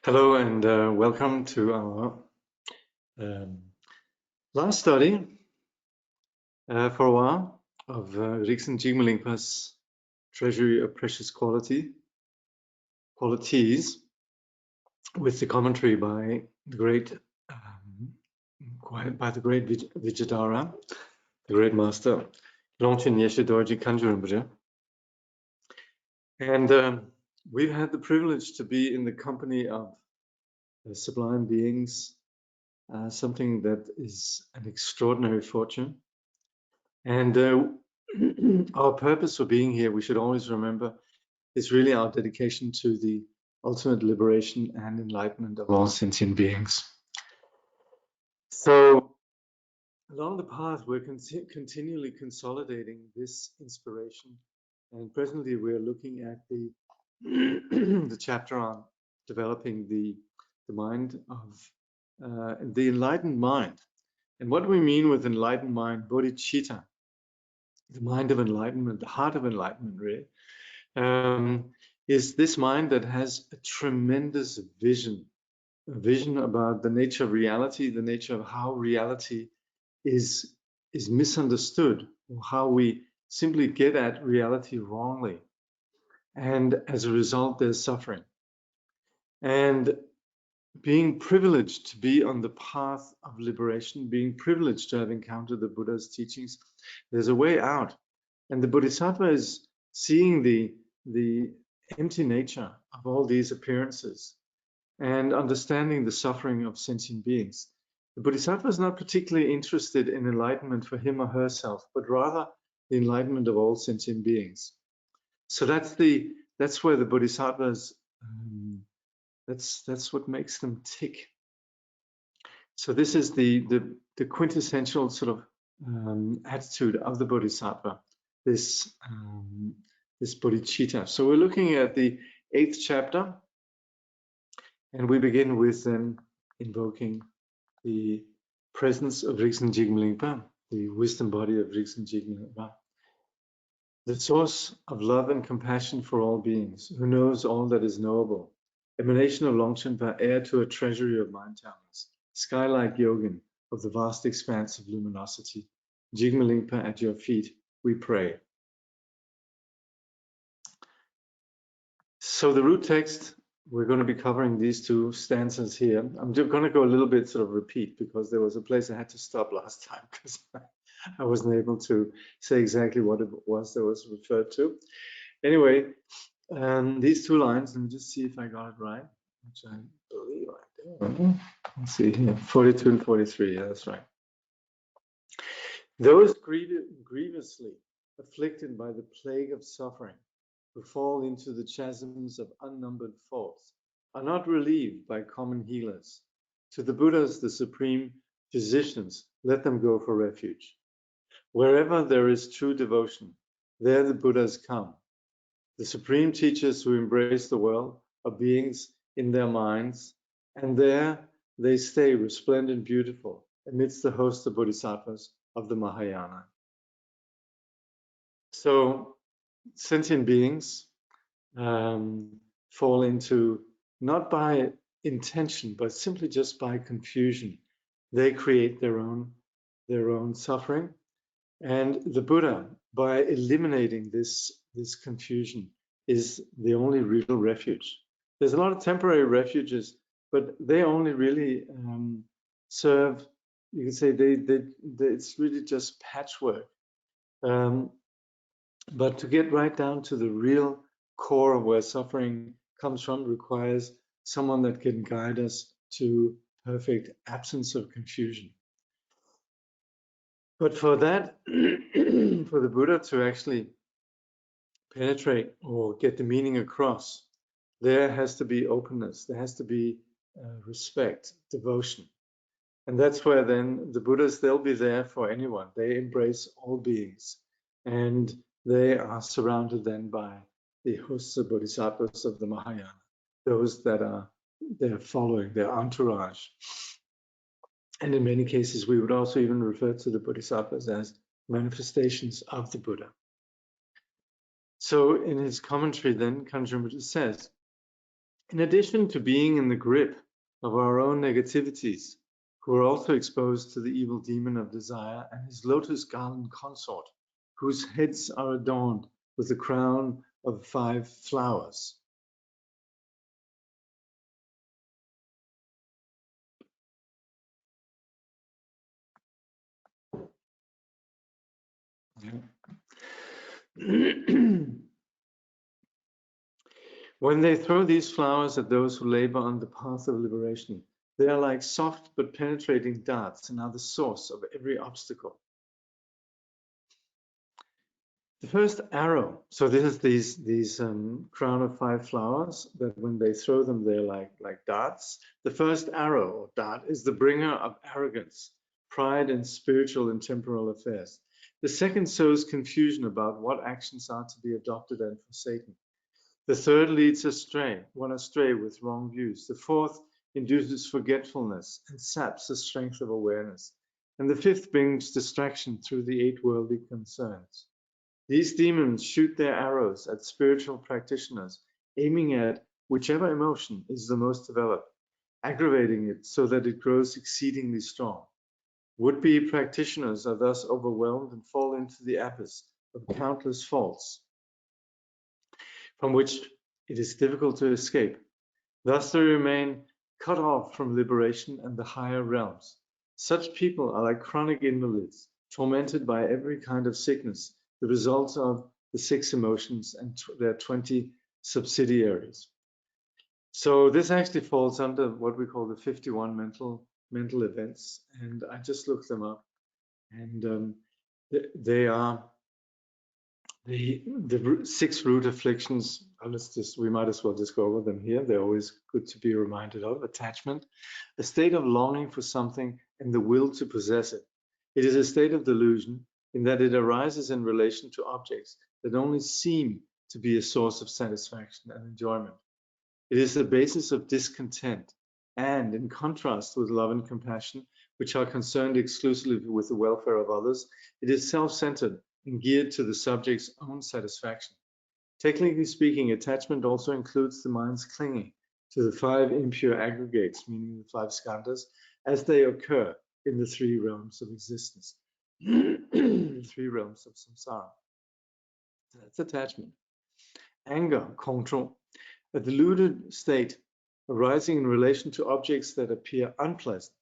Hello and welcome to our um, last study for a while of Omniscient Jigme Lingpa's Treasury of Precious Qualities, with the commentary by the great Vijayadhara, the great master Longchen Yeshe Dorji Kangyur Rinpoche. And we've had the privilege to be in the company of sublime beings, something that is an extraordinary fortune. And our purpose for being here, we should always remember, is really our dedication to the ultimate liberation and enlightenment of all sentient beings. So along the path, we're continually consolidating this inspiration. And presently we're looking at the the chapter on developing the mind of the enlightened mind. And what do we mean with enlightened mind? Bodhicitta, the mind of enlightenment, the heart of enlightenment, really, is this mind that has a tremendous vision, a vision about the nature of reality, the nature of how reality is misunderstood, or how we simply get at reality wrongly. And as a result, there's suffering. And being privileged to be on the path of liberation, being privileged to have encountered the Buddha's teachings, there's a way out. And the Bodhisattva is seeing the empty nature of all these appearances and understanding the suffering of sentient beings. The Bodhisattva is not particularly interested in enlightenment for him or herself, but rather the enlightenment of all sentient beings. So that's where the Bodhisattvas, that's what makes them tick. So this is the quintessential sort of attitude of the Bodhisattva, this bodhicitta. So we're looking at the 8th chapter, and we begin with then invoking the presence of Omniscient Jigme Lingpa, the wisdom body of Omniscient Jigme Lingpa, the source of love and compassion for all beings, who knows all that is knowable, emanation of Longchenpa, heir to a treasury of mind talents, sky-like yogin of the vast expanse of luminosity. Jigme Lingpa, at your feet we pray. So the root text, we're going to be covering these two stanzas here. I'm just going to go a little bit sort of repeat, because there was a place I had to stop last time because I wasn't able to say exactly what it was that was referred to. Anyway, these two lines, let me just see if I got it right, which I believe I did. Let's see here, 42 and 43, yeah, that's right. Those grievously afflicted by the plague of suffering, who fall into the chasms of unnumbered faults, are not relieved by common healers. To the Buddhas, the supreme physicians, let them go for refuge. Wherever there is true devotion, there the Buddhas come. The supreme teachers who embrace the world are beings in their minds, and there they stay resplendent, beautiful, amidst the host of bodhisattvas of the Mahayana. So sentient beings fall into, not by intention, but simply just by confusion. They create their own suffering. And the Buddha, by eliminating this confusion, is the only real refuge. There's a lot of temporary refuges, but they only really serve, you can say, it's really just patchwork. But to get right down to the real core of where suffering comes from requires someone that can guide us to perfect absence of confusion. But for that, for the Buddha to actually penetrate or get the meaning across, there has to be openness, there has to be respect, devotion. And that's where then the Buddhas, they'll be there for anyone. They embrace all beings. And they are surrounded then by the hosts of bodhisattvas of the Mahayana, those that are they're following, their entourage. And in many cases, we would also even refer to the bodhisattvas as manifestations of the Buddha. So in his commentary then, Kangyur Rinpoche says, In addition to being in the grip of our own negativities, who are also exposed to the evil demon of desire and his lotus garland consort, whose heads are adorned with the crown of 5 flowers. When they throw these flowers at those who labor on the path of liberation, they are like soft but penetrating darts and are the source of every obstacle. The first arrow, so this is these crown of 5 flowers that when they throw them, they're like darts. The first arrow or dart is the bringer of arrogance, pride in spiritual and temporal affairs. The second sows confusion about what actions are to be adopted and forsaken. The third leads one astray with wrong views. The fourth induces forgetfulness and saps the strength of awareness. And the fifth brings distraction through the 8 worldly concerns. These demons shoot their arrows at spiritual practitioners, aiming at whichever emotion is the most developed, aggravating it so that it grows exceedingly strong. Would-be practitioners are thus overwhelmed and fall into the abyss of countless faults, from which it is difficult to escape. Thus they remain cut off from liberation and the higher realms. Such people are like chronic invalids, tormented by every kind of sickness, the result of the 6 emotions and their 20 subsidiaries. So this actually falls under what we call the 51 mental events, and I just looked them up, and they are the 6 root afflictions. We might as well just go over them here. They're always good to be reminded of. Attachment, a state of longing for something and the will to possess it. It is a state of delusion in that it arises in relation to objects that only seem to be a source of satisfaction and enjoyment. It is the basis of discontent, and in contrast with love and compassion, which are concerned exclusively with the welfare of others, it is self-centered and geared to the subject's own satisfaction. Technically speaking, attachment also includes the mind's clinging to the 5 impure aggregates, meaning the 5 skandhas, as they occur in the 3 realms of existence. 3 realms of samsara. That's attachment. Anger, control, a deluded state arising in relation to objects that appear unpleasant.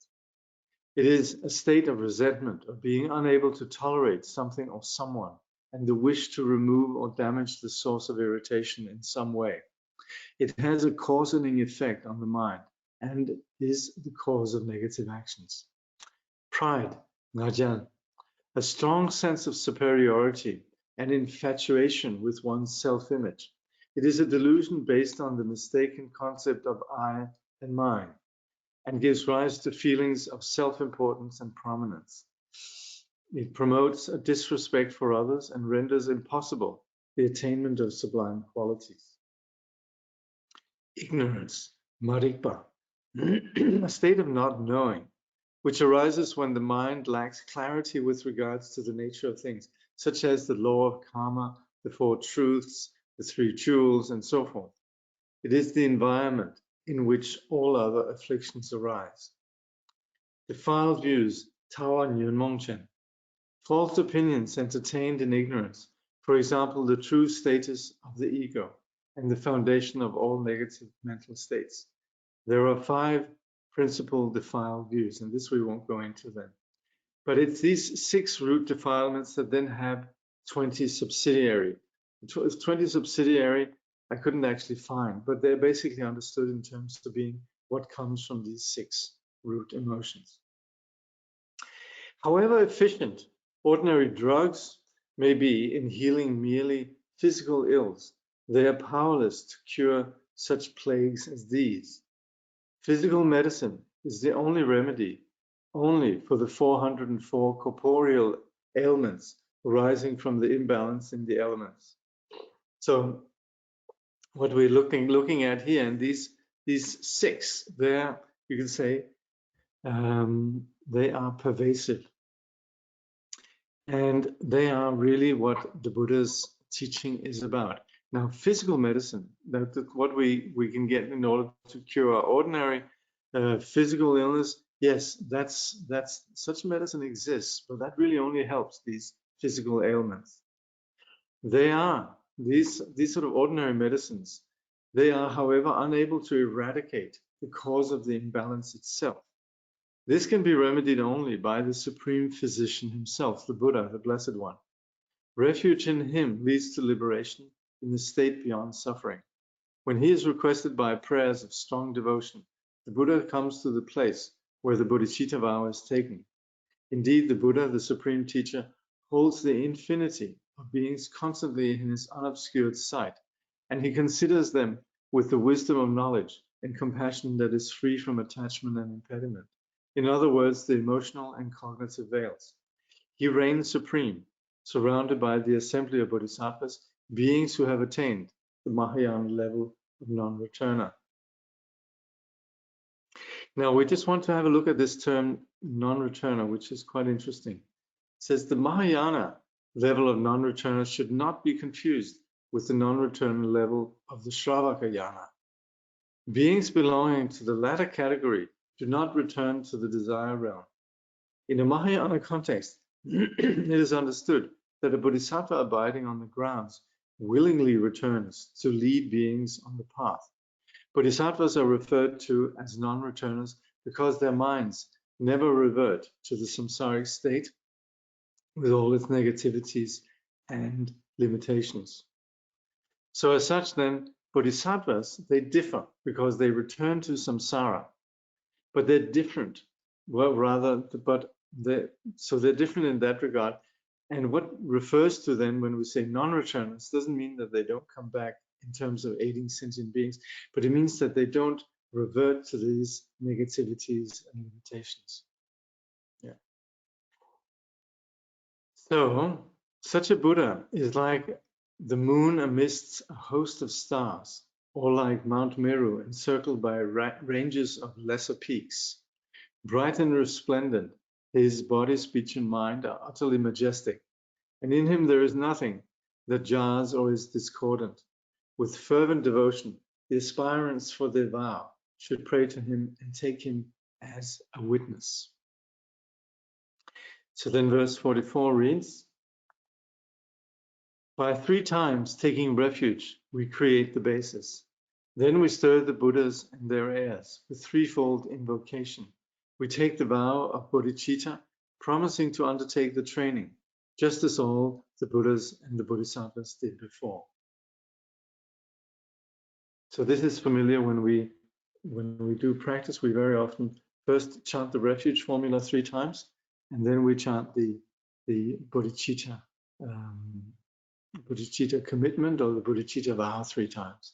It is a state of resentment, of being unable to tolerate something or someone, and the wish to remove or damage the source of irritation in some way. It has a causating effect on the mind and is the cause of negative actions. Pride, Rajan, a strong sense of superiority and infatuation with one's self-image. It is a delusion based on the mistaken concept of I and mine, and gives rise to feelings of self-importance and prominence. It promotes a disrespect for others and renders impossible the attainment of sublime qualities. Ignorance, Marikpa, a state of not knowing, which arises when the mind lacks clarity with regards to the nature of things, such as the law of karma, the 4 truths, the 3 jewels, and so forth. It is the environment in which all other afflictions arise. Defiled views, Tawa Nyunmongchen, false opinions entertained in ignorance, for example, the true status of the ego and the foundation of all negative mental states. There are 5 principal defiled views, and this we won't go into then. But it's these 6 root defilements that then have 20 subsidiary. 20 subsidiary I couldn't actually find, but they're basically understood in terms of being what comes from these 6 root emotions. However efficient ordinary drugs may be in healing merely physical ills, they are powerless to cure such plagues as these. Physical medicine is the only remedy, only for the 404 corporeal ailments arising from the imbalance in the elements. So what we're looking at here, and these 6, there you can say they are pervasive, and they are really what the Buddha's teaching is about. Now, physical medicine, that's what we can get in order to cure our ordinary physical illness. Yes, that's such medicine exists, but that really only helps these physical ailments. They are these sort of ordinary medicines. They are, however, unable to eradicate the cause of the imbalance itself. This can be remedied only by the supreme physician himself, the Buddha, the Blessed One. Refuge in him leads to liberation in the state beyond suffering. When he is requested by prayers of strong devotion, the Buddha comes to the place where the bodhicitta vow is taken. Indeed, the Buddha, the supreme teacher, holds the infinity of beings constantly in his unobscured sight, and he considers them with the wisdom of knowledge and compassion that is free from attachment and impediment. In other words, the emotional and cognitive veils. He reigns supreme, surrounded by the assembly of bodhisattvas, beings who have attained the Mahayana level of non-returner. Now, we just want to have a look at this term non-returner, which is quite interesting. It says the Mahayana level of non-returner should not be confused with the non-returner level of the Shravakayana. Beings belonging to the latter category do not return to the desire realm. In a Mahayana context, it is understood that a bodhisattva abiding on the grounds willingly returns to lead beings on the path. Bodhisattvas are referred to as non-returners because their minds never revert to the samsaric state with all its negativities and limitations. So as such then, bodhisattvas, they differ because they return to samsara, but they're different. Well, rather, so they're different in that regard. And what refers to then when we say non-returners doesn't mean that they don't come back in terms of aiding sentient beings, but it means that they don't revert to these negativities and limitations. Yeah. So such a Buddha is like the moon amidst a host of stars, or like Mount Meru encircled by ranges of lesser peaks. Bright and resplendent, his body, speech, and mind are utterly majestic, and in him there is nothing that jars or is discordant. With fervent devotion, the aspirants for their vow should pray to him and take him as a witness. So then verse 44 reads, by 3 times taking refuge, we create the basis. Then we stir the Buddhas and their heirs with threefold invocation. We take the vow of bodhicitta, promising to undertake the training, just as all the Buddhas and the Bodhisattvas did before. So this is familiar when we do practice. We very often first chant the refuge formula 3 times, and then we chant the bodhicitta bodhicitta commitment or the bodhicitta vow 3 times.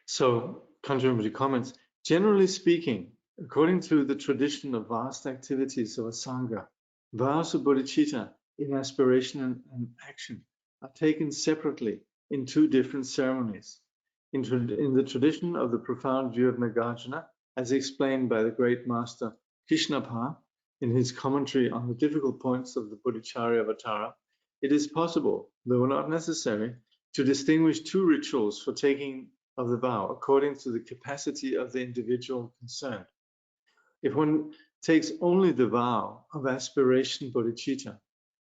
So Kangyur Rinpoche comments, generally speaking, according to the tradition of vast activities of a sangha, vows of bodhicitta in aspiration and action are taken separately in 2 different ceremonies. In the tradition of the profound view of Nagarjuna, as explained by the great master Krishnapa in his commentary on the difficult points of the Bodhicharya Avatara, it is possible, though not necessary, to distinguish 2 rituals for taking of the vow according to the capacity of the individual concerned. If one takes only the vow of aspiration bodhicitta,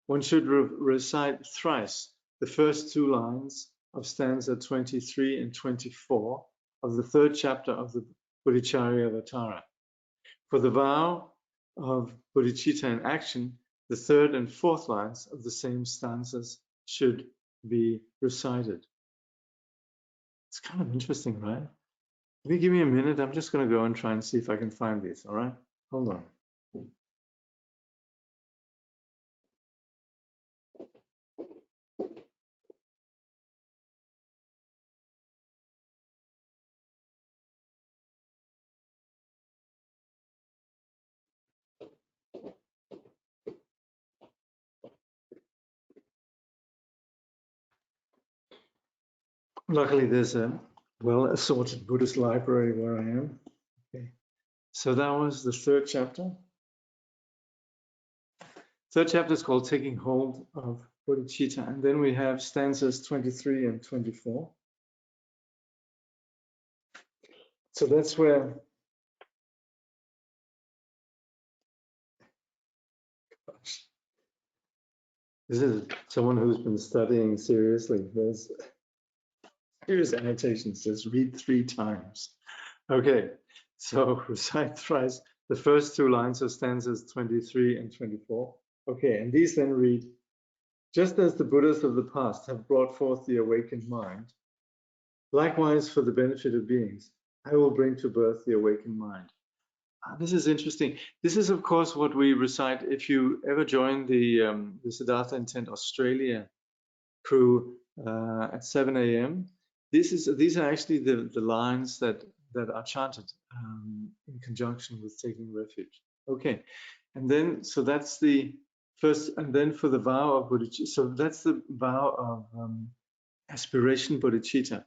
one should recite thrice the first 2 lines of stanza 23 and 24 of the 3rd chapter of the Bodhicharya Avatara. For the vow of bodhicitta in action, the 3rd and 4th lines of the same stanzas should be recited. It's kind of interesting, right? Can you give me a minute? I'm just going to go and try and see if I can find these, all right? Hold on. Luckily, there's a well-assorted Buddhist library where I am. Okay. So that was the 3rd chapter. 3rd chapter is called Taking Hold of bodhicitta. And then we have stanzas 23 and 24. So that's where, gosh, this is someone who's been studying seriously. There's serious annotations. Says read 3 times. Okay, so recite thrice the first 2 lines of stanzas 23 and 24. Okay, and these then read, just as the Buddhas of the past have brought forth the awakened mind, likewise for the benefit of beings, I will bring to birth the awakened mind. This is interesting. This is, of course, what we recite if you ever join the Siddhartha Intent Australia crew at 7 a.m. These are actually the lines that are chanted in conjunction with taking refuge. Okay, and then so that's the first, and then for the vow of bodhicitta. So that's the vow of aspiration bodhicitta.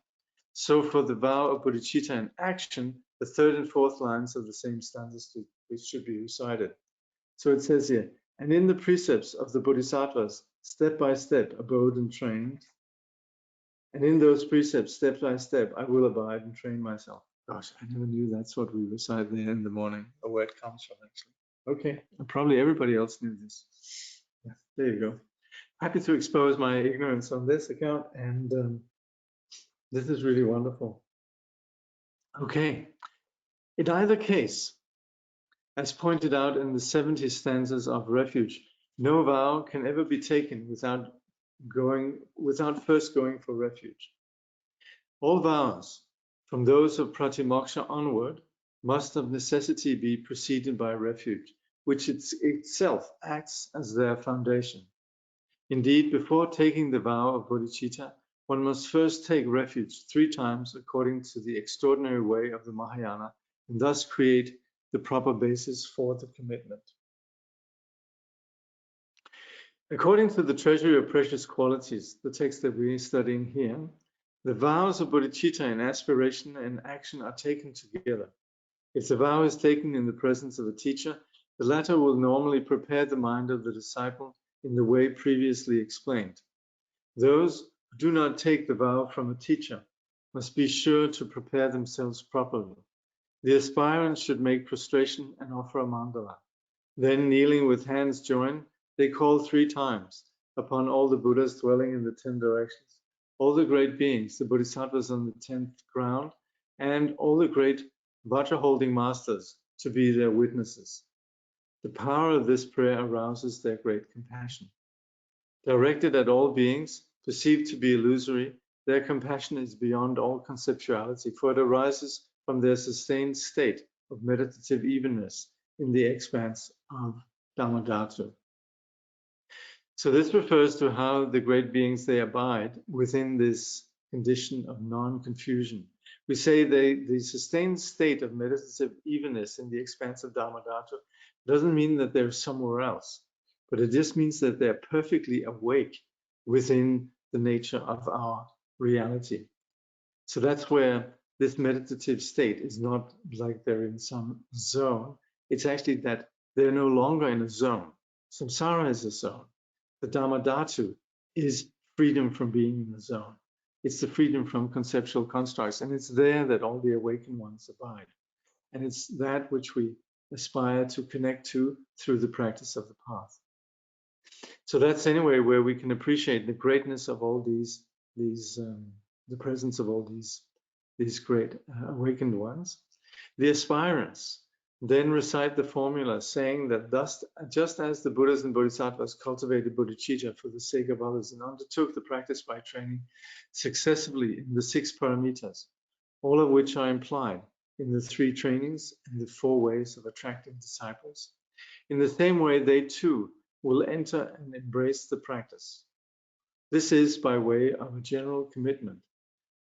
So for the vow of bodhicitta in action, the 3rd and 4th lines of the same stanzas which should be recited. So it says here, and in the precepts of the bodhisattvas, step by step abode and trained, and in those precepts, step by step, I will abide and train myself. Gosh, I never knew that's what we recite there in the morning, or where it comes from, actually. Okay, and probably everybody else knew this. Yeah, there you go. Happy to expose my ignorance on this account, and this is really wonderful. Okay, in either case, as pointed out in the 70 stanzas of Refuge, no vow can ever be taken without first going for refuge. All vows, from those of Pratimoksha onward, must of necessity be preceded by refuge, which itself acts as their foundation. Indeed, before taking the vow of bodhicitta, one must first take refuge 3 times according to the extraordinary way of the Mahayana, and thus create the proper basis for the commitment. According to the Treasury of Precious Qualities, the text that we're studying here, the vows of bodhicitta in aspiration and action are taken together. If the vow is taken in the presence of a teacher, the latter will normally prepare the mind of the disciple in the way previously explained. Those who do not take the vow from a teacher must be sure to prepare themselves properly. The aspirants should make prostration and offer a mandala. Then, kneeling with hands joined, they call 3 times upon all the Buddhas dwelling in the 10 directions, all the great beings, the Bodhisattvas on the 10th ground, and all the great Vajra-holding masters to be their witnesses. The power of this prayer arouses their great compassion. Directed at all beings, perceived to be illusory, their compassion is beyond all conceptuality, for it arises from their sustained state of meditative evenness in the expanse of Dhammadhatu. So this refers to how the great beings, they abide within this condition of non-confusion. We say the sustained state of meditative evenness in the expanse of Dhammadhatu doesn't mean that they're somewhere else, but it just means that they're perfectly awake within the nature of our reality. So that's where this meditative state is not like they're in some zone. It's actually that they're no longer in a zone. Samsara is a zone. The Dhammadhatu is freedom from being in the zone. It's the freedom from conceptual constructs, and it's there that all the awakened ones abide. And it's that which we aspire to connect to through the practice of the path. So that's anyway where we can appreciate the greatness of all the presence of all these great awakened ones. The aspirants then recite the formula, saying that thus, just as the Buddhas and Bodhisattvas cultivated bodhicitta for the sake of others and undertook the practice by training successively in the 6 paramitas, all of which are implied in the 3 trainings and the 4 ways of attracting disciples, in the same way they too will enter and embrace the practice. This is by way of a general commitment.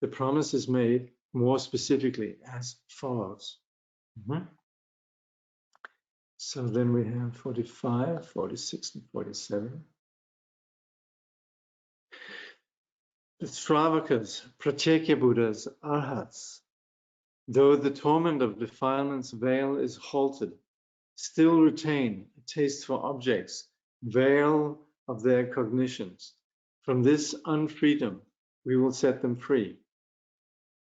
The promise is made more specifically as follows. So then we have 45, 46, and 47. The Sravakas, Pratyekya Buddhas, Arhats, though the torment of defilement's veil is halted, still retain a taste for objects, veil of their cognitions, From this unfreedom, we will set them free.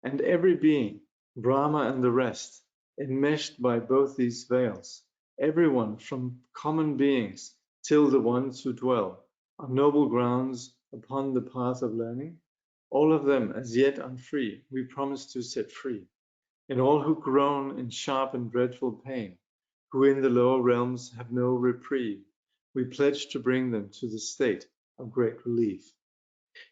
And every being, Brahma and the rest, enmeshed by both these veils, everyone from common beings till the ones who dwell on noble grounds upon the path of learning, all of them as yet unfree, we promise to set free. And all who groan in sharp and dreadful pain, who in the lower realms have no reprieve, we pledge to bring them to the state of great relief.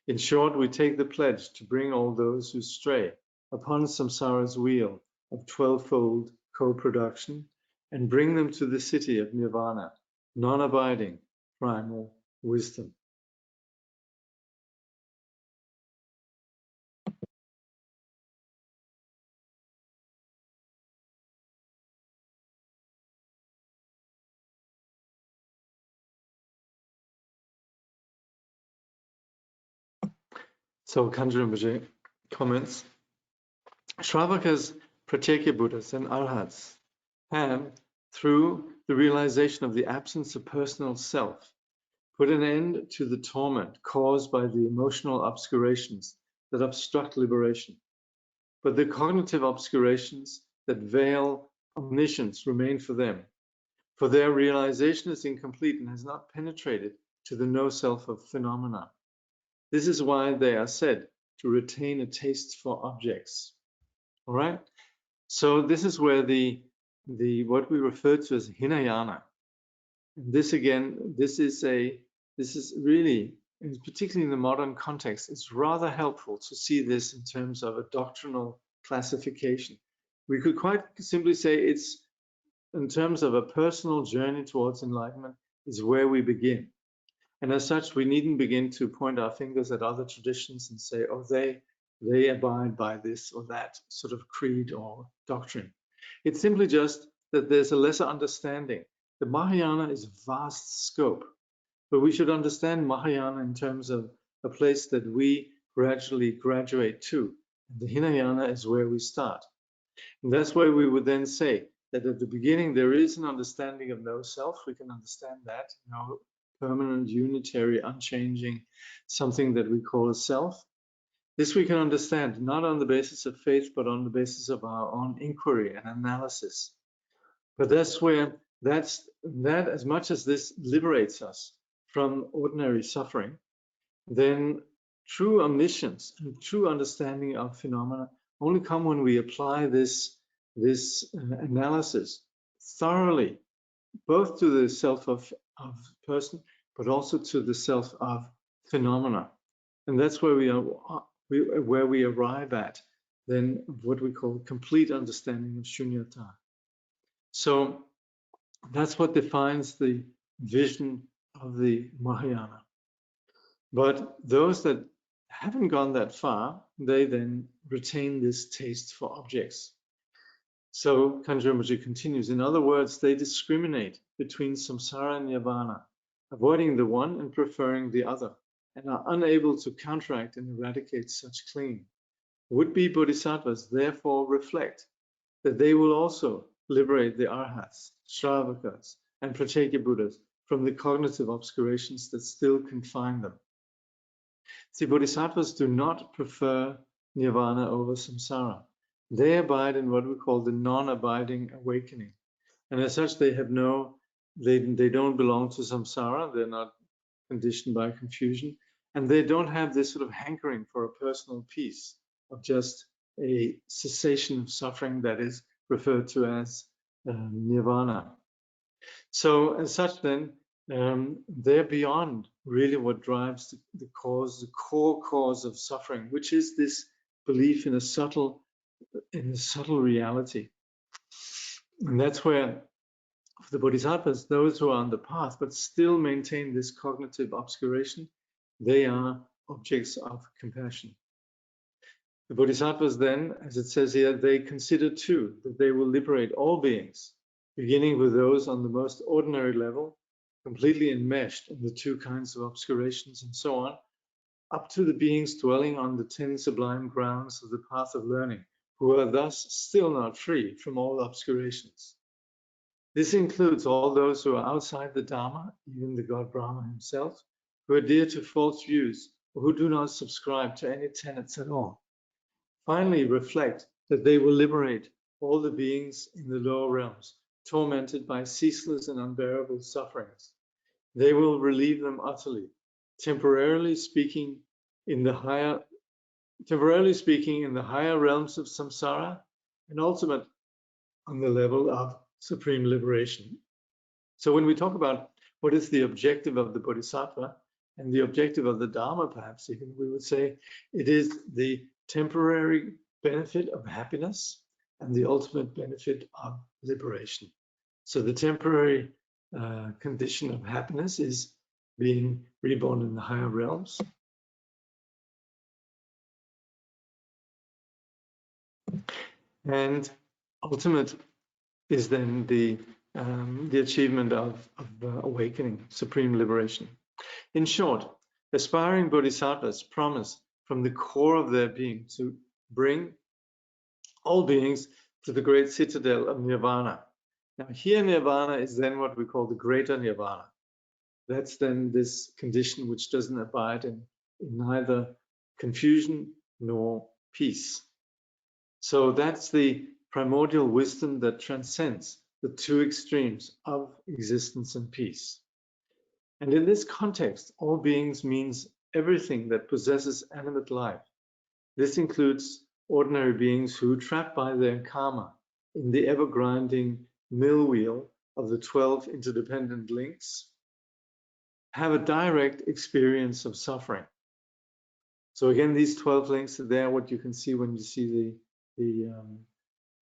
In short, we take the pledge to bring all those who stray upon samsara's wheel of 12-fold co-production and bring them to the city of nirvana, non-abiding primal wisdom. So Kangyur Rinpoche comments, Shravakas, Pratyeka Buddhas and Arhats have, through the realization of the absence of personal self, put an end to the torment caused by the emotional obscurations that obstruct liberation. But the cognitive obscurations that veil omniscience remain for them, for their realization is incomplete and has not penetrated to the no-self of phenomena. This is why they are said to retain a taste for objects. All right? So this is where the what we refer to as Hinayana. And this again, this is really, particularly in the modern context, it's rather helpful to see this in terms of a doctrinal classification. We could quite simply say it's in terms of a personal journey towards enlightenment is where we begin. And as such, we needn't begin to point our fingers at other traditions and say, oh, they abide by this or that sort of creed or doctrine. It's simply just that there's a lesser understanding. The Mahayana is a vast scope, but we should understand Mahayana in terms of a place that we gradually graduate to. And the Hinayana is where we start. And that's why we would then say that at the beginning there is an understanding of no self. We can understand that, permanent, unitary, unchanging, something that we call a self. This we can understand not on the basis of faith, but on the basis of our own inquiry and analysis. But that's where that as much as this liberates us from ordinary suffering, then true omniscience and true understanding of phenomena only come when we apply this analysis thoroughly, both to the self of person, but also to the self of phenomena. And that's where we arrive at then what we call complete understanding of shunyata. So that's what defines the vision of the Mahayana. But those that haven't gone that far, they then retain this taste for objects. So Kangyur Rinpoche continues, in other words, they discriminate between samsara and nirvana, avoiding the one and preferring the other, and are unable to counteract and eradicate such clinging. Would-be bodhisattvas therefore reflect that they will also liberate the arhats, shravakas, and pratyeka Buddhas from the cognitive obscurations that still confine them. See, bodhisattvas do not prefer nirvana over samsara. They abide in what we call the non-abiding awakening. And as such, they have they don't belong to samsara. They're not conditioned by confusion. And they don't have this sort of hankering for a personal peace of just a cessation of suffering that is referred to as nirvana. So as such then, they're beyond really what drives the core cause of suffering, which is this belief in a subtle reality. And that's where for the bodhisattvas, those who are on the path but still maintain this cognitive obscuration, they are objects of compassion. The bodhisattvas then, as it says here, they consider too that they will liberate all beings, beginning with those on the most ordinary level, completely enmeshed in the two kinds of obscurations and so on, up to the beings dwelling on the 10 sublime grounds of the path of learning, who are thus still not free from all obscurations. This includes all those who are outside the Dharma, even the God Brahma himself, who adhere to false views who do not subscribe to any tenets at all, finally reflect that they will liberate all the beings in the lower realms, tormented by ceaseless and unbearable sufferings. They will relieve them utterly, temporarily speaking in the higher realms of samsara, and ultimate on the level of supreme liberation. So when we talk about what is the objective of the Bodhisattva and the objective of the Dharma, perhaps even we would say it is the temporary benefit of happiness and the ultimate benefit of liberation. So the temporary condition of happiness is being reborn in the higher realms. And ultimate is then the achievement of awakening, supreme liberation. In short, aspiring bodhisattvas promise from the core of their being to bring all beings to the great citadel of nirvana. Now here nirvana is then what we call the greater nirvana. That's then this condition which doesn't abide in neither confusion nor peace. So that's the primordial wisdom that transcends the two extremes of existence and peace. And in this context, all beings means everything that possesses animate life. This includes ordinary beings who, trapped by their karma in the ever-grinding mill wheel of the 12 interdependent links, have a direct experience of suffering. So again, these 12 links are there, what you can see when you see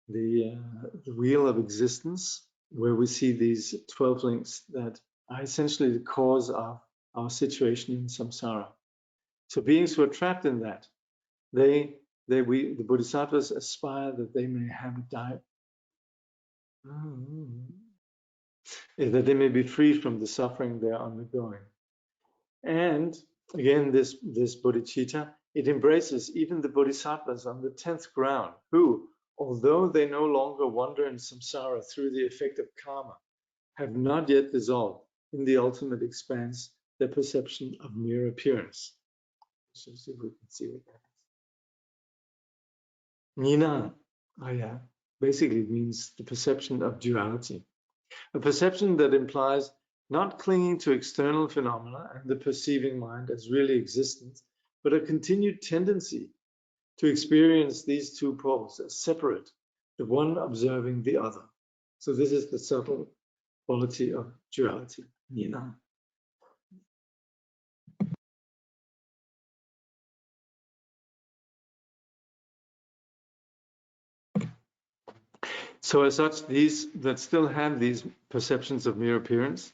the wheel of existence, where we see these 12 links that are essentially the cause of our situation in samsara. So beings who are trapped in that, the bodhisattvas aspire that they may have that they may be free from the suffering they are undergoing. And again, this bodhicitta, it embraces even the bodhisattvas on the 10th ground, who, although they no longer wander in samsara through the effect of karma, have not yet dissolved in the ultimate expanse their perception of mere appearance. So see if we can see what that is. Nina, basically it means the perception of duality. A perception that implies not clinging to external phenomena and the perceiving mind as really existent, but a continued tendency to experience these two poles as separate, the one observing the other. So this is the subtle quality of duality, Nina. So as such, these that still have these perceptions of mere appearance,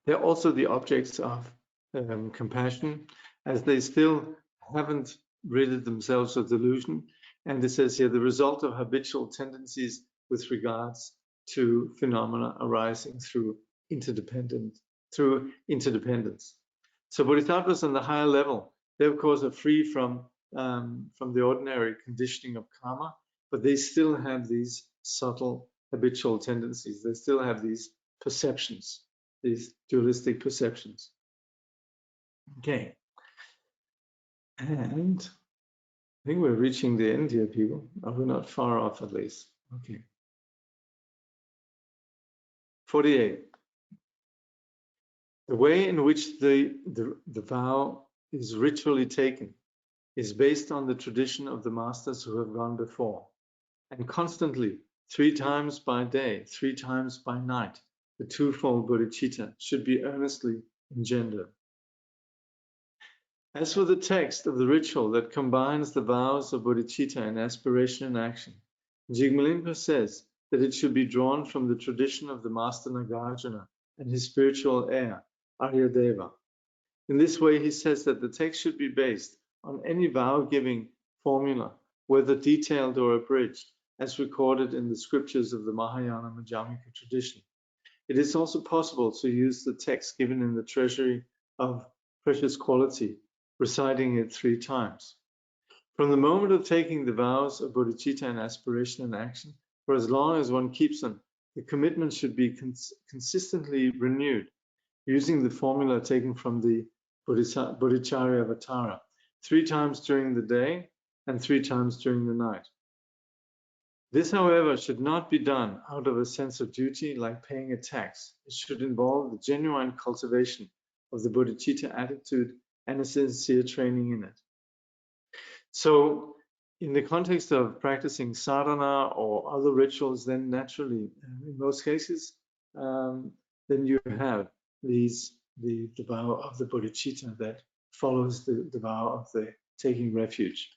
they're also the objects of compassion, as they still haven't ridded themselves of delusion. And it says here, the result of habitual tendencies with regards to phenomena arising through interdependence. So bodhisattvas on the higher level, they of course are free from the ordinary conditioning of karma, but they still have these subtle habitual tendencies. They still have these perceptions, these dualistic perceptions. Okay. And I think we're reaching the end here, people. We're not far off at least. Okay. 48. The way in which the vow is ritually taken is based on the tradition of the masters who have gone before. And constantly, 3 times by day, 3 times by night, the twofold bodhicitta should be earnestly engendered. As for the text of the ritual that combines the vows of bodhicitta in aspiration and action, Jigme Lingpa says that it should be drawn from the tradition of the master Nagarjuna and his spiritual heir, Aryadeva. In this way, he says that the text should be based on any vow-giving formula, whether detailed or abridged, as recorded in the scriptures of the Mahayana Madhyamika tradition. It is also possible to use the text given in the Treasury of Precious Qualities, reciting it 3 times. From the moment of taking the vows of bodhicitta and aspiration and action, for as long as one keeps them, the commitment should be consistently renewed, using the formula taken from the Bodhicharya Avatara, 3 times during the day and 3 times during the night. This, however, should not be done out of a sense of duty like paying a tax. It should involve the genuine cultivation of the bodhicitta attitude and a sincere training in it. So, in the context of practicing sadhana or other rituals, then naturally, in most cases, then you have the vow of the bodhicitta that follows the vow of the taking refuge.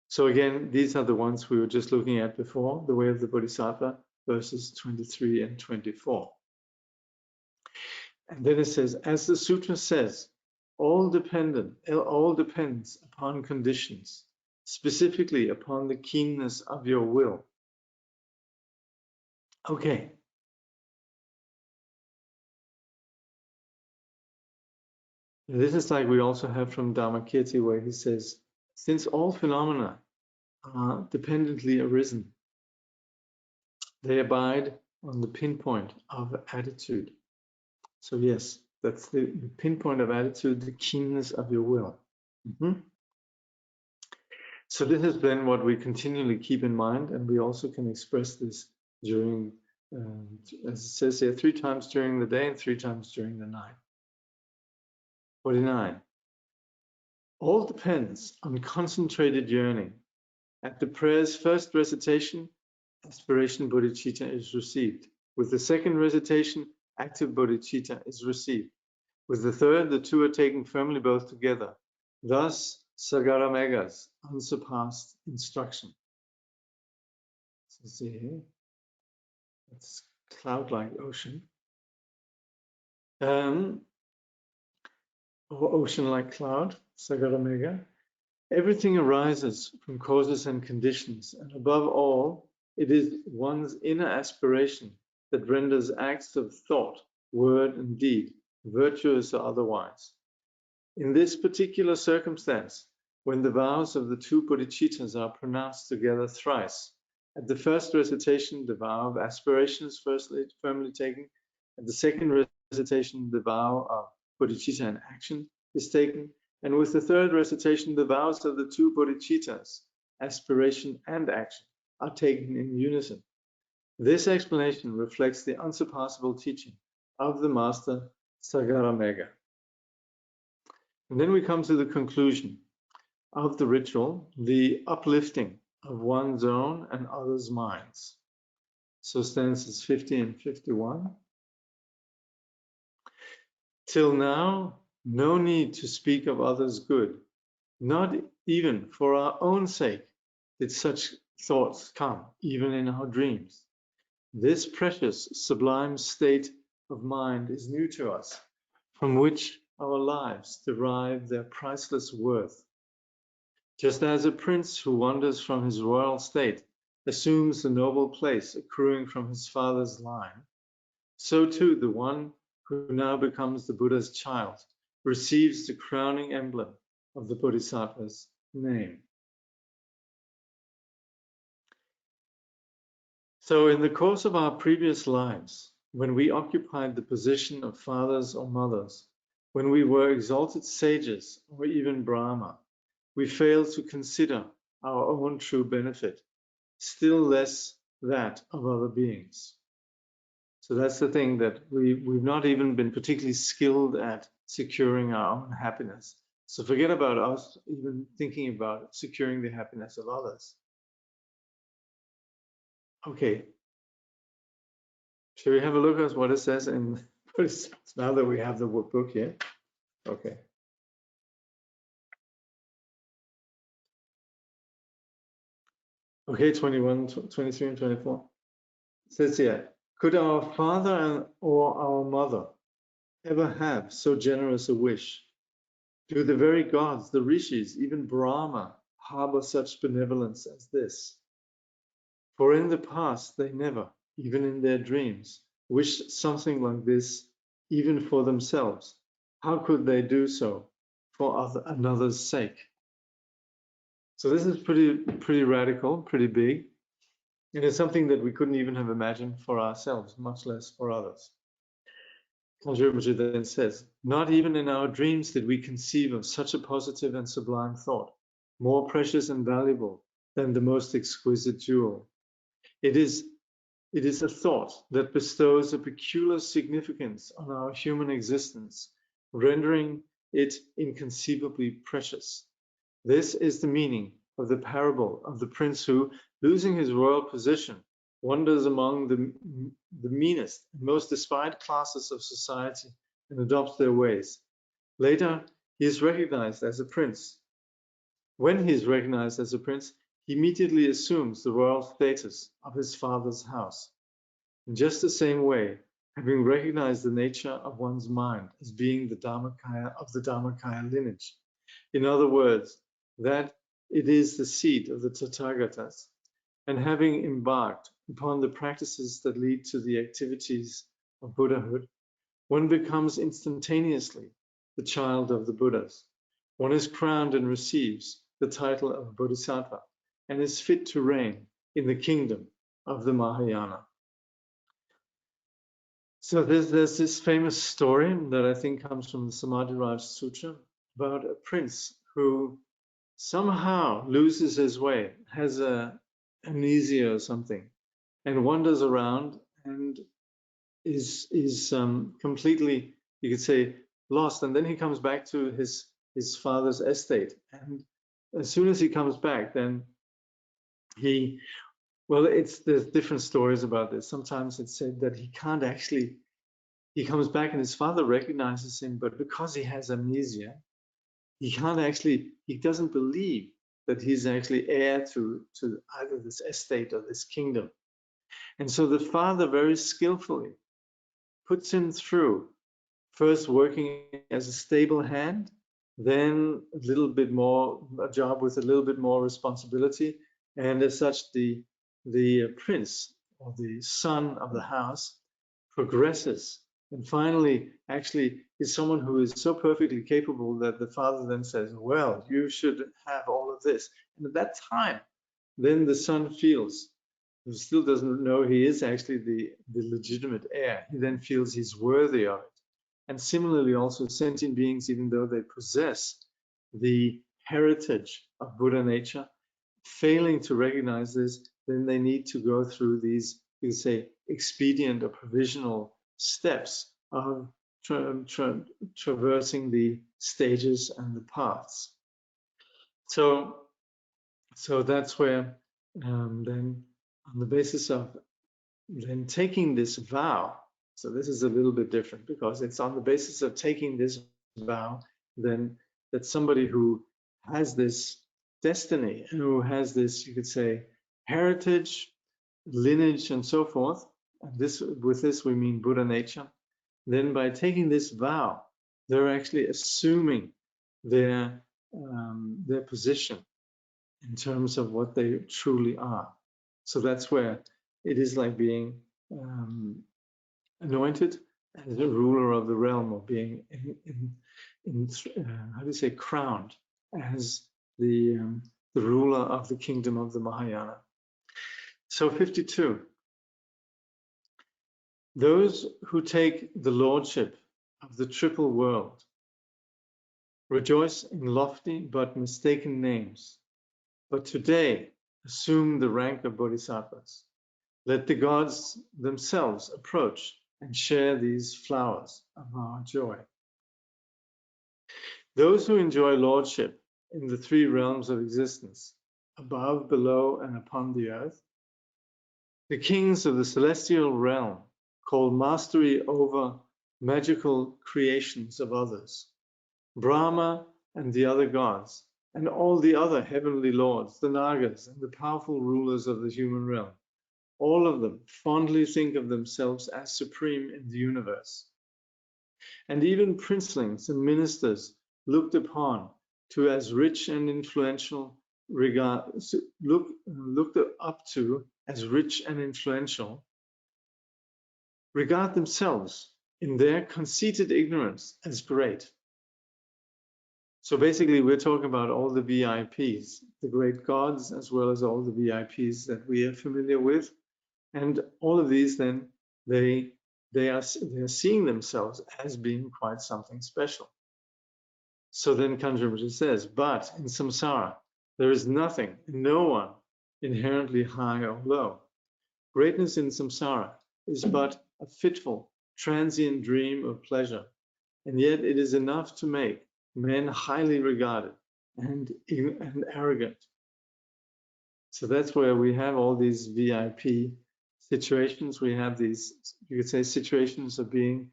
So again, these are the ones we were just looking at before, the way of the Bodhisattva, verses 23 and 24. And then it says, as the sutra says, all depends upon conditions, specifically upon the keenness of your will. Okay. This is like we also have from Dharmakirti, where he says, since all phenomena are dependently arisen, they abide on the pinpoint of attitude. So yes, that's the pinpoint of attitude, the keenness of your will. So this has been what we continually keep in mind, and we also can express this during, as it says here, 3 times during the day and 3 times during the night. 49. All depends on concentrated yearning. At the prayer's first recitation, aspiration bodhicitta is received. With the second recitation, active bodhicitta is received. With the third, the two are taken firmly both together. Thus, Sagaramega's unsurpassed instruction. So see here, it's cloud-like ocean. Or ocean-like cloud, Sagaramega. Everything arises from causes and conditions, and above all, it is one's inner aspiration that renders acts of thought, word, and deed, virtuous or otherwise. In this particular circumstance, when the vows of the 2 bodhicittas are pronounced together thrice, at the first recitation, the vow of aspiration is firmly taken. At the second recitation, the vow of bodhicitta and action is taken. And with the third recitation, the vows of the 2 bodhicittas, aspiration and action, are taken in unison. This explanation reflects the unsurpassable teaching of the master Sagaramega. And then we come to the conclusion of the ritual, the uplifting of one's own and others' minds. So stanzas 50 and 51. Till now, no need to speak of others' good. Not even for our own sake did such thoughts come, even in our dreams. This precious, sublime state of mind is new to us, from which our lives derive their priceless worth. Just as a prince who wanders from his royal state assumes the noble place accruing from his father's line, so too the one who now becomes the Buddha's child receives the crowning emblem of the Bodhisattva's name. So in the course of our previous lives, when we occupied the position of fathers or mothers, when we were exalted sages or even Brahma, we failed to consider our own true benefit, still less that of other beings. So that's the thing, that we've not even been particularly skilled at securing our own happiness. So forget about us even thinking about securing the happiness of others. Okay. Shall we have a look at what it says in now that we have the book here? Okay. Okay, 21, 23, and 24. It says here, could our father or our mother ever have so generous a wish? Do the very gods, the rishis, even Brahma, harbor such benevolence as this? For in the past they never, even in their dreams, wished something like this, even for themselves. How could they do so for another's sake? So this is pretty radical, pretty big. And it's something that we couldn't even have imagined for ourselves, much less for others. Kangyur Rinpoche then says, not even in our dreams did we conceive of such a positive and sublime thought, more precious and valuable than the most exquisite jewel. It is a thought that bestows a peculiar significance on our human existence, rendering it inconceivably precious. This is the meaning of the parable of the prince who, losing his royal position, wanders among the meanest and most despised classes of society and adopts their ways. Later, he is recognized as a prince. When he is recognized as a prince, he immediately assumes the royal status of his father's house. In just the same way, having recognized the nature of one's mind as being the Dharmakaya of the Dharmakaya lineage, in other words, that it is the seat of the Tathagatas, and having embarked upon the practices that lead to the activities of Buddhahood, one becomes instantaneously the child of the Buddhas. One is crowned and receives the title of Bodhisattva and is fit to reign in the kingdom of the Mahayana. So there's this famous story that I think comes from the Samadhi Raj Sutra about a prince who somehow loses his way, has amnesia or something, and wanders around and is completely, you could say, lost. And then he comes back to his father's estate, and as soon as he comes back, then there's different stories about this. Sometimes it's said that he comes back and his father recognizes him, but because he has amnesia, he doesn't believe that he's actually heir to either this estate or this kingdom. And so the father very skillfully puts him through, first working as a stable hand, then a job with a little bit more responsibility, and as such the prince or the son of the house progresses and finally actually is someone who is so perfectly capable that the father then says, well, you should have all of this. And at that time, then the son feels, he still doesn't know he is actually the legitimate heir. He then feels he's worthy of it. And similarly also sentient beings, even though they possess the heritage of Buddha nature, failing to recognize this, then they need to go through these, you could say, expedient or provisional steps of traversing the stages and the paths. So that's where then on the basis of then taking this vow, so this is a little bit different because it's on the basis of taking this vow then that somebody who has this destiny, who has this, you could say, heritage, lineage, and so forth, and with this we mean Buddha nature, then by taking this vow, they're actually assuming their position in terms of what they truly are. So that's where it is like being anointed as a ruler of the realm, or being how do you say, crowned as the ruler of the kingdom of the Mahayana. So 52. Those who take the lordship of the triple world rejoice in lofty but mistaken names, but today assume the rank of bodhisattvas. Let the gods themselves approach and share these flowers of our joy. Those who enjoy lordship in the three realms of existence, above, below, and upon the earth, the kings of the celestial realm call mastery over magical creations of others, Brahma and the other gods, and all the other heavenly lords, the Nagas, and the powerful rulers of the human realm. All of them fondly think of themselves as supreme in the universe. And even princelings and ministers looked upon to as rich and influential looked up to as rich and influential, regard themselves in their conceited ignorance as great. So basically we're talking about all the VIPs, the great gods, as well as all the VIPs that we are familiar with. And all of these then, they they are seeing themselves as being quite something special. So then Kangyur Rinpoche says, but in samsara, there is nothing, no one inherently high or low. Greatness in samsara is but a fitful, transient dream of pleasure, and yet it is enough to make men highly regarded and arrogant. So that's where we have all these VIP situations. We have these, you could say, situations of being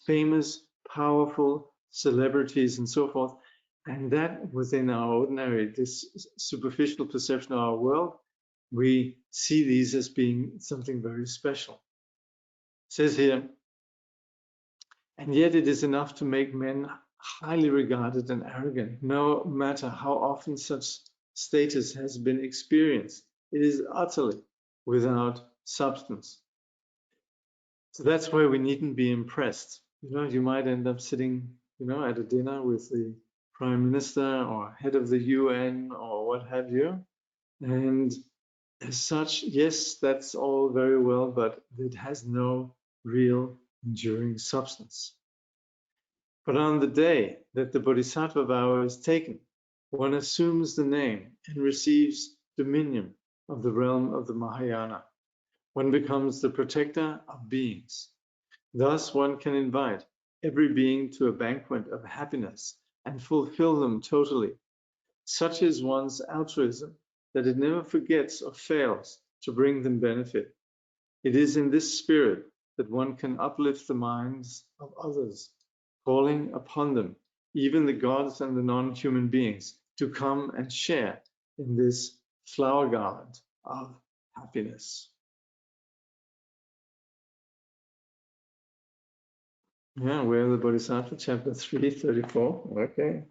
famous, powerful celebrities and so forth. And that within our ordinary, this superficial perception of our world, we see these as being something very special. It says here, and yet it is enough to make men highly regarded and arrogant, no matter how often such status has been experienced. It is utterly without substance. So that's where we needn't be impressed. You know, you might end up sitting, you know, at a dinner with the Prime Minister or head of the UN or what have you. And as such, yes, that's all very well, but it has no real enduring substance. But on the day that the Bodhisattva vow is taken, one assumes the name and receives dominion of the realm of the Mahayana. One becomes the protector of beings. Thus one can invite every being to a banquet of happiness and fulfill them totally. Such is one's altruism that it never forgets or fails to bring them benefit. It is in this spirit that one can uplift the minds of others, calling upon them, even the gods and the non-human beings, to come and share in this flower garland of happiness. Yeah, we're the Bodhisattva, chapter 334. Okay.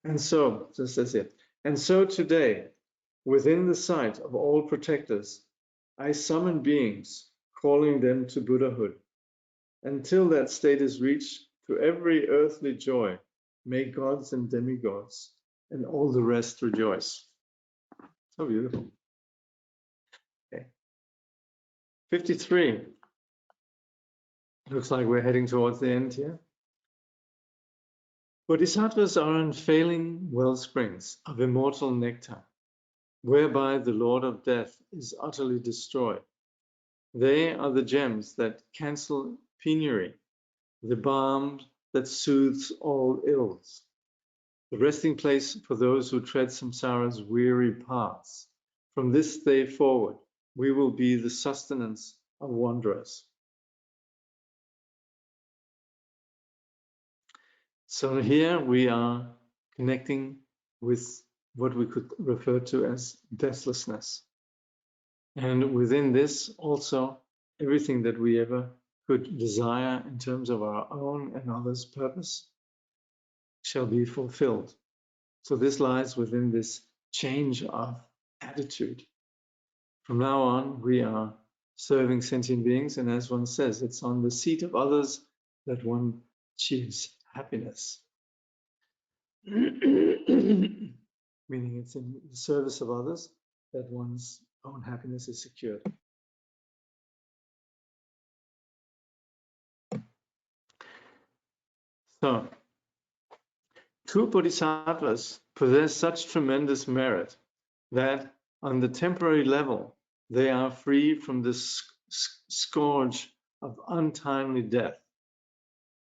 And so, just as it. And so today, within the sight of all protectors, I summon beings, calling them to Buddhahood. Until that state is reached, to every earthly joy, may gods and demigods and all the rest rejoice. So beautiful. Okay. 53. Looks like we're heading towards the end here. Bodhisattvas are unfailing wellsprings of immortal nectar, whereby the Lord of Death is utterly destroyed. They are the gems that cancel penury, the balm that soothes all ills, the resting place for those who tread samsara's weary paths. From this day forward, we will be the sustenance of wanderers. So here we are connecting with what we could refer to as deathlessness. And within this also, everything that we ever could desire in terms of our own and others' purpose shall be fulfilled. So this lies within this change of attitude. From now on, we are serving sentient beings, and as one says, it's on the seat of others that one achieves happiness. Meaning it's in the service of others that one's own happiness is secured. So, true bodhisattvas possess such tremendous merit that on the temporary level, they are free from the scourge of untimely death.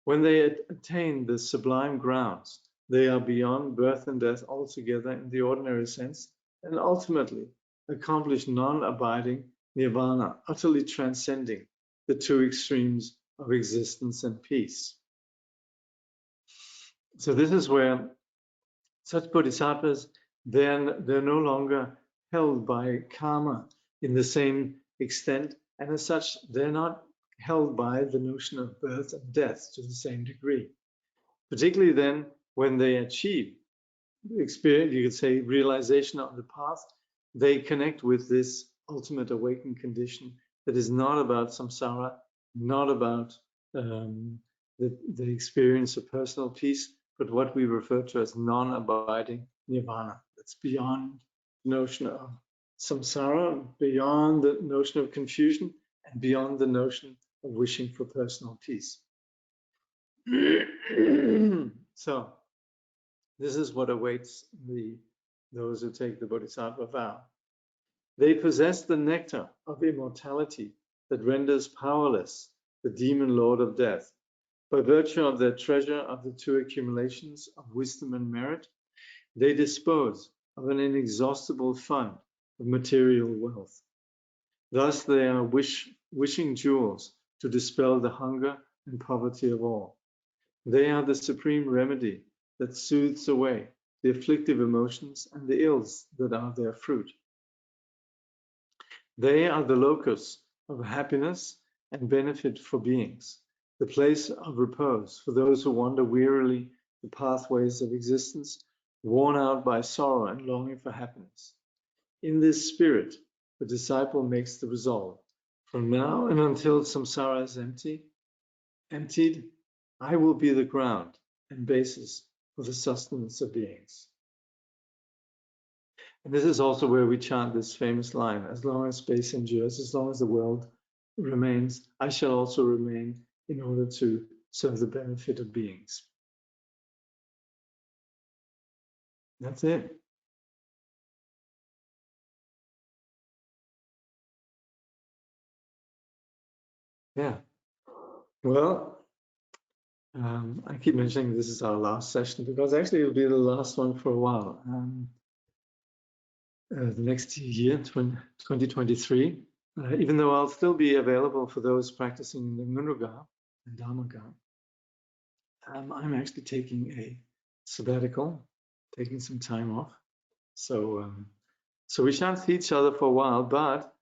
When they attain the sublime grounds, they are beyond birth and death altogether in the ordinary sense, and ultimately accomplish non-abiding nirvana, utterly transcending the two extremes of existence and peace. So this is where such bodhisattvas, they're no longer held by karma in the same extent, and as such, they're not held by the notion of birth and death to the same degree. Particularly then, when they achieve experience, you could say realization of the path, they connect with this ultimate awakened condition that is not about samsara, not about the experience of personal peace, but what we refer to as non-abiding nirvana. That's beyond the notion of samsara, beyond the notion of confusion, and beyond the notion of wishing for personal peace. So, this is what awaits those who take the Bodhisattva vow. They possess the nectar of immortality that renders powerless the demon lord of death. By virtue of their treasure of the two accumulations of wisdom and merit, they dispose of an inexhaustible fund of material wealth. Thus they are wishing jewels to dispel the hunger and poverty of all. They are the supreme remedy that soothes away the afflictive emotions and the ills that are their fruit. They are the locus of happiness and benefit for beings, the place of repose for those who wander wearily the pathways of existence, worn out by sorrow and longing for happiness. In this spirit, the disciple makes the resolve, from now and until samsara is emptied, I will be the ground and basis for the sustenance of beings. And this is also where we chant this famous line, as long as space endures, as long as the world remains, I shall also remain in order to serve the benefit of beings. That's it. Yeah. Well, I keep mentioning this is our last session because actually it'll be the last one for a while. The next year, 2023, even though I'll still be available for those practicing the Ngunruga and Dhammaga, I'm actually taking a sabbatical, taking some time off. So, so we shan't see each other for a while, but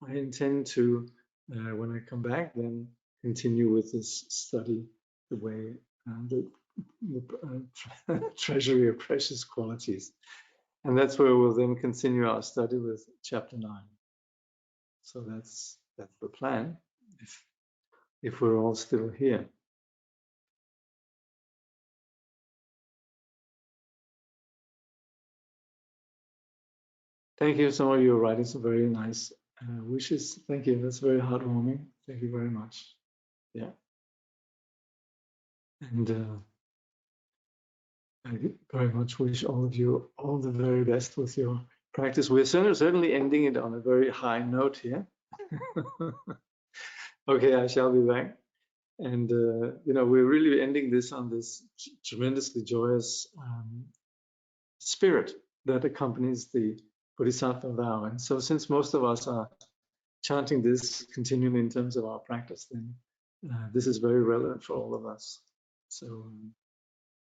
I intend to, when I come back, then continue with this study the way the Treasury of Precious Qualities. And that's where we'll then continue our study with chapter 9. So that's the plan, if we're all still here. Thank you. Some of you are writing some very nice wishes. Thank you. That's very heartwarming. Thank you very much. Yeah. And I very much wish all of you all the very best with your practice. We're certainly ending it on a very high note here. Okay, I shall be back. And, you know, we're really ending this on this tremendously joyous spirit that accompanies the Bodhisattva vow. And so since most of us are chanting this continually in terms of our practice, then this is very relevant for all of us. So,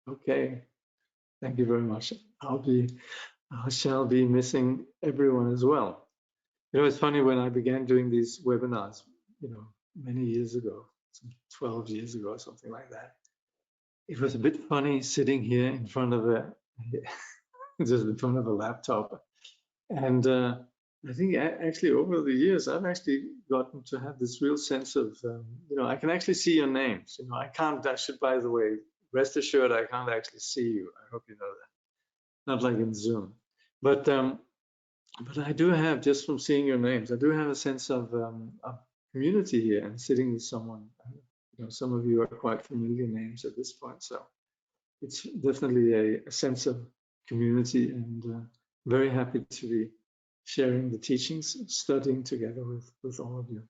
okay, thank you very much. I shall be missing everyone as well. You know, it's funny, when I began doing these webinars, you know, many years ago, 12 years ago or something like that, it was a bit funny sitting here in front of just in front of a laptop. And I think actually over the years, I've actually gotten to have this real sense of, you know, I can actually see your names. You know, I should, by the way, rest assured, I can't actually see you. I hope you know that. Not like in Zoom. But I do have, just from seeing your names, I do have a sense of community here and sitting with someone. You know, some of you are quite familiar names at this point, so it's definitely a sense of community, and very happy to be sharing the teachings, studying together with all of you.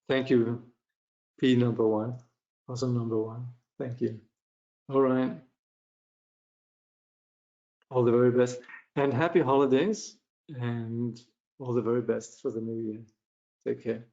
Thank you, P number 1, awesome number 1. Thank you. All right. All the very best, and happy holidays, and all the very best for the new year. Take care.